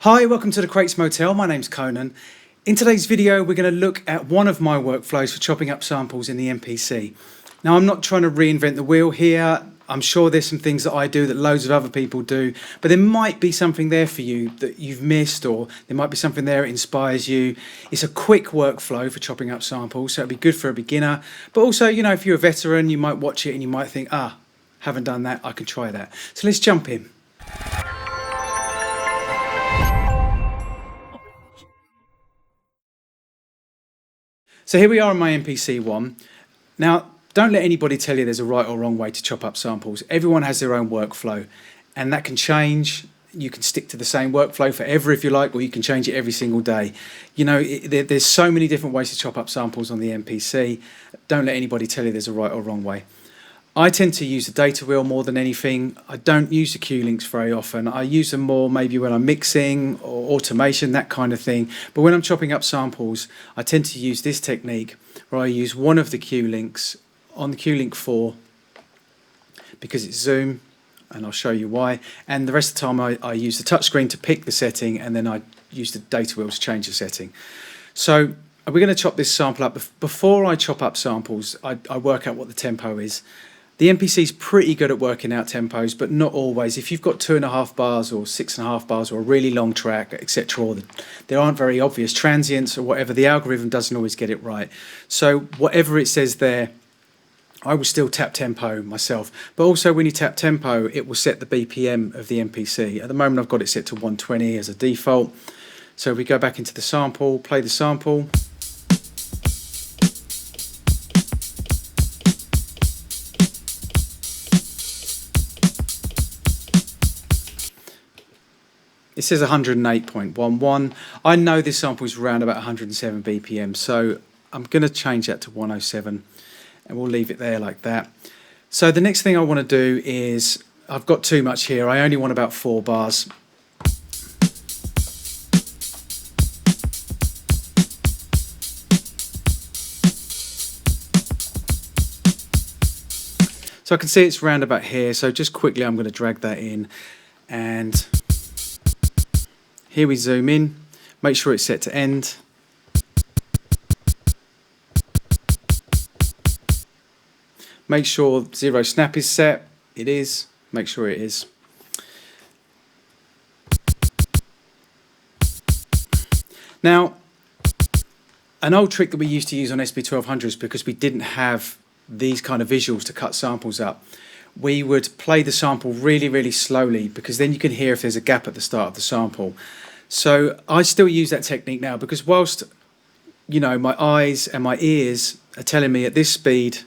Hi, welcome to the Crates Motel. My name's Conan. In today's video, we're going to look at one of my workflows for chopping up samples in the MPC. Now, I'm not trying to reinvent the wheel here. I'm sure there's some things that I do that loads of other people do, but there might be something there for you that you've missed, or there might be something there that inspires you. It's a quick workflow for chopping up samples, so it'd be good for a beginner. But also, you know, if you're a veteran, you might watch it and you might think, haven't done that, I can try that. So let's jump in. So here we are on my MPC One. Now, don't let anybody tell you there's a right or wrong way to chop up samples. Everyone has their own workflow, and that can change. You can stick to the same workflow forever if you like, or you can change it every single day. You know, there's so many different ways to chop up samples on the MPC. Don't let anybody tell you there's a right or wrong way. I tend to use the data wheel more than anything. I don't use the Q-links very often. I use them more maybe when I'm mixing or automation, that kind of thing. But when I'm chopping up samples, I tend to use this technique where I use one of the Q-links on the Q-link 4 because it's zoom, and I'll show you why. And the rest of the time I use the touchscreen to pick the setting, and then I use the data wheel to change the setting. So we're going to chop this sample up. Before I chop up samples, I work out what the tempo is. The MPC is pretty good at working out tempos, but not always. If you've got 2.5 bars or 6.5 bars or a really long track, etc., or there aren't very obvious transients or whatever, the algorithm doesn't always get it right. So whatever it says there, I will still tap tempo myself. But also when you tap tempo, it will set the BPM of the MPC. At the moment, I've got it set to 120 as a default. So we go back into the sample, play the sample. It says 108.11. I know this sample is around about 107 BPM, so I'm going to change that to 107, and we'll leave it there like that. So the next thing I want to do is, I've got too much here. I only want about 4 bars. So I can see it's round about here, so just quickly I'm going to drag that in, and here we zoom in, make sure it's set to end. Make sure 0 snap is set. It is. Make sure it is. Now, an old trick that we used to use on SP1200s, because we didn't have these kind of visuals to cut samples up, we would play the sample really, really slowly, because then you can hear if there's a gap at the start of the sample. So I still use that technique now, because whilst, you know, my eyes and my ears are telling me at this speed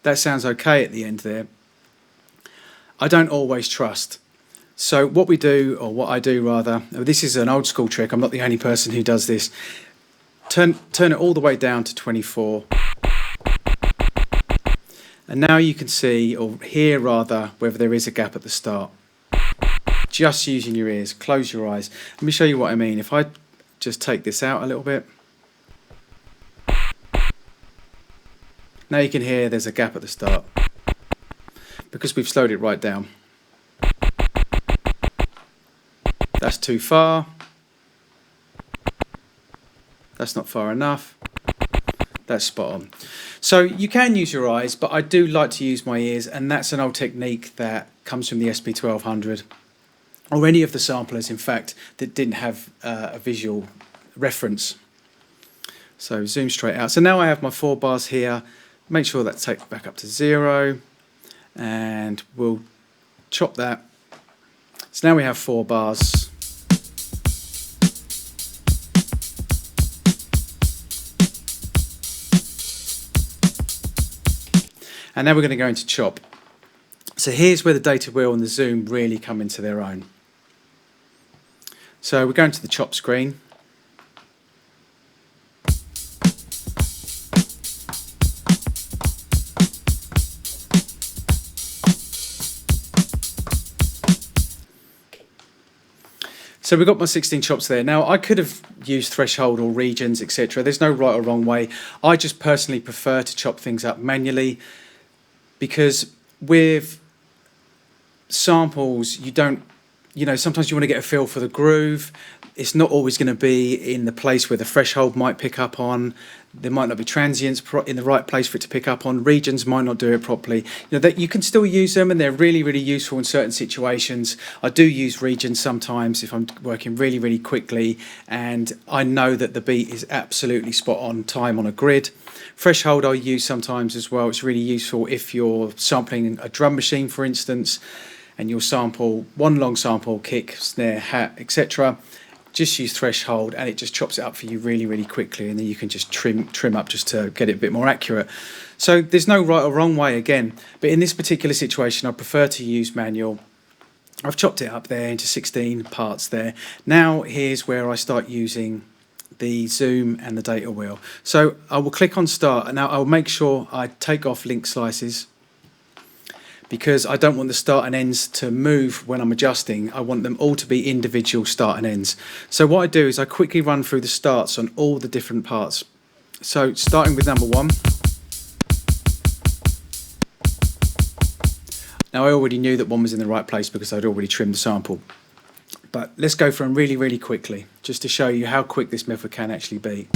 that sounds okay at the end there, I don't always trust. So what we do, or what I do rather, this is an old school trick, I'm not the only person who does this, turn it all the way down to 24. And now you can see, or hear rather, whether there is a gap at the start. Just using your ears, close your eyes. Let me show you what I mean. If I just take this out a little bit. Now you can hear there's a gap at the start, because we've slowed it right down. That's too far. That's not far enough. That's spot on. So you can use your eyes, but I do like to use my ears, and that's an old technique that comes from the SP1200, or any of the samplers, in fact, that didn't have a visual reference. So zoom straight out. So now I have my 4 bars here. Make sure that's taken back up to 0, and we'll chop that. So now we have 4 bars. And now we're going to go into chop. So here's where the data wheel and the zoom really come into their own. So we're going to the chop screen. So we've got my 16 chops there. Now I could have used threshold or regions, etc. There's no right or wrong way. I just personally prefer to chop things up manually, because with samples you don't you know, sometimes you want to get a feel for the groove. It's not always going to be in the place where the threshold might pick up on. There might not be transients in the right place for it to pick up on. Regions might not do it properly. You know, that you can still use them, and they're really, really useful in certain situations. I do use regions sometimes if I'm working really, really quickly, and I know that the beat is absolutely spot on time on a grid. Threshold I use sometimes as well. It's really useful if you're sampling a drum machine, for instance, and you'll sample one long sample, kick, snare, hat, etc. Just use threshold and it just chops it up for you really, really quickly, and then you can just trim up just to get it a bit more accurate. So there's no right or wrong way again, but in this particular situation I prefer to use manual. I've chopped it up there into 16 parts there. Now here's where I start using the zoom and the data wheel. So I will click on start, and now I'll make sure I take off link slices, because I don't want the start and ends to move when I'm adjusting. I want them all to be individual start and ends. So what I do is I quickly run through the starts on all the different parts. So starting with number 1. Now I already knew that 1 was in the right place because I'd already trimmed the sample. But let's go through them really, really quickly, just to show you how quick this method can actually be.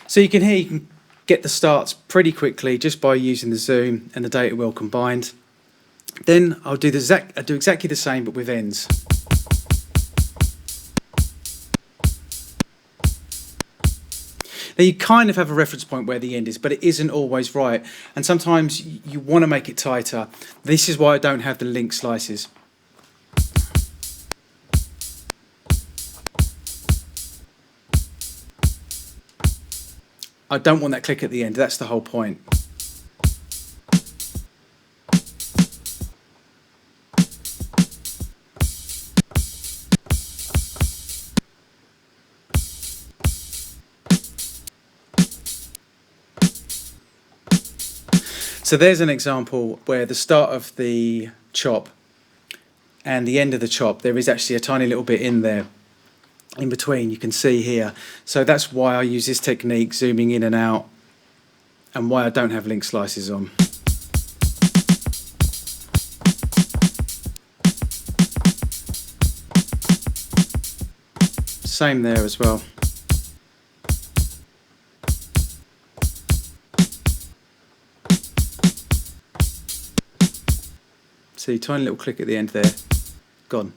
So you can hear you can get the starts pretty quickly just by using the zoom and the data wheel combined. Then I'll do exactly the same but with ends. Now you kind of have a reference point where the end is, but it isn't always right, and sometimes you want to make it tighter. This is why I don't have the link slices. I don't want that click at the end, that's the whole point. So there's an example where the start of the chop and the end of the chop, there is actually a tiny little bit in there. In between, you can see here. So that's why I use this technique, zooming in and out, and why I don't have link slices on. Same there as well. See, tiny little click at the end there, gone.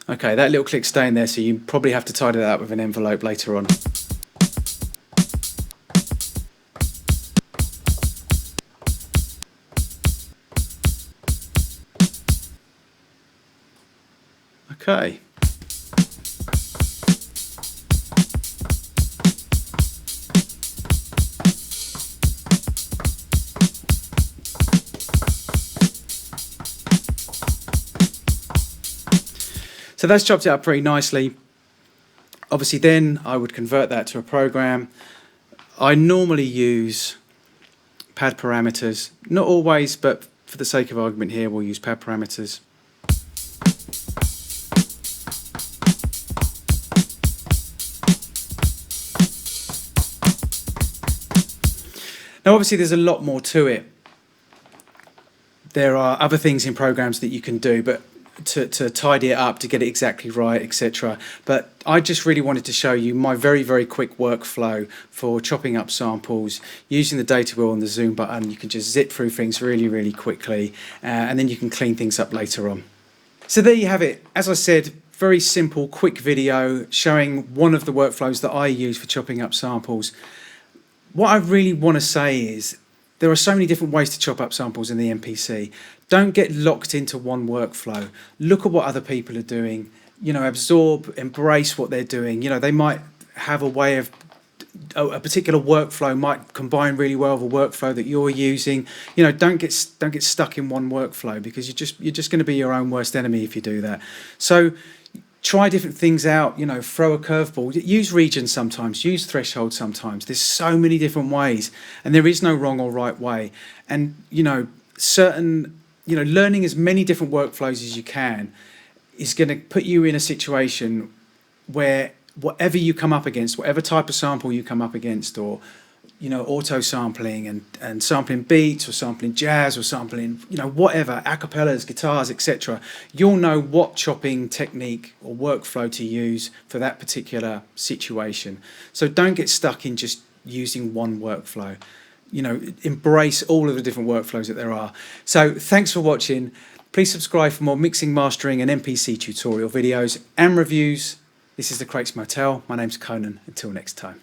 Okay, that little click's staying there, so you probably have to tidy that up with an envelope later on. Okay. So that's chopped it up pretty nicely. Obviously then I would convert that to a program. I normally use pad parameters, not always, but for the sake of argument here we'll use pad parameters. Now obviously there's a lot more to it. There are other things in programs that you can do, but to tidy it up, to get it exactly right, etc. But I just really wanted to show you my very quick workflow for chopping up samples using the data wheel and the zoom button. You can just zip through things really quickly, and then you can clean things up later on. So there you have it. As I said, very simple, quick video showing one of the workflows that I use for chopping up samples. What I really want to say is there are so many different ways to chop up samples in the MPC. Don't get locked into one workflow. Look at what other people are doing. You know, absorb, embrace what they're doing. You know, they might have a way of a particular workflow might combine really well with a workflow that you're using. You know, don't get stuck in one workflow, because you're just going to be your own worst enemy if you do that. So try different things out, you know, throw a curveball, use regions sometimes, use threshold sometimes. There's so many different ways, and there is no wrong or right way. And, you know, learning as many different workflows as you can is going to put you in a situation where whatever you come up against, whatever type of sample you come up against, or, you know, auto sampling and sampling beats or sampling jazz or sampling, you know, whatever, acapellas, guitars, etc. You'll know what chopping technique or workflow to use for that particular situation. So don't get stuck in just using one workflow. You know, embrace all of the different workflows that there are. So thanks for watching. Please subscribe for more mixing, mastering and MPC tutorial videos and reviews. This is the Crates Motel. My name's Conan. Until next time.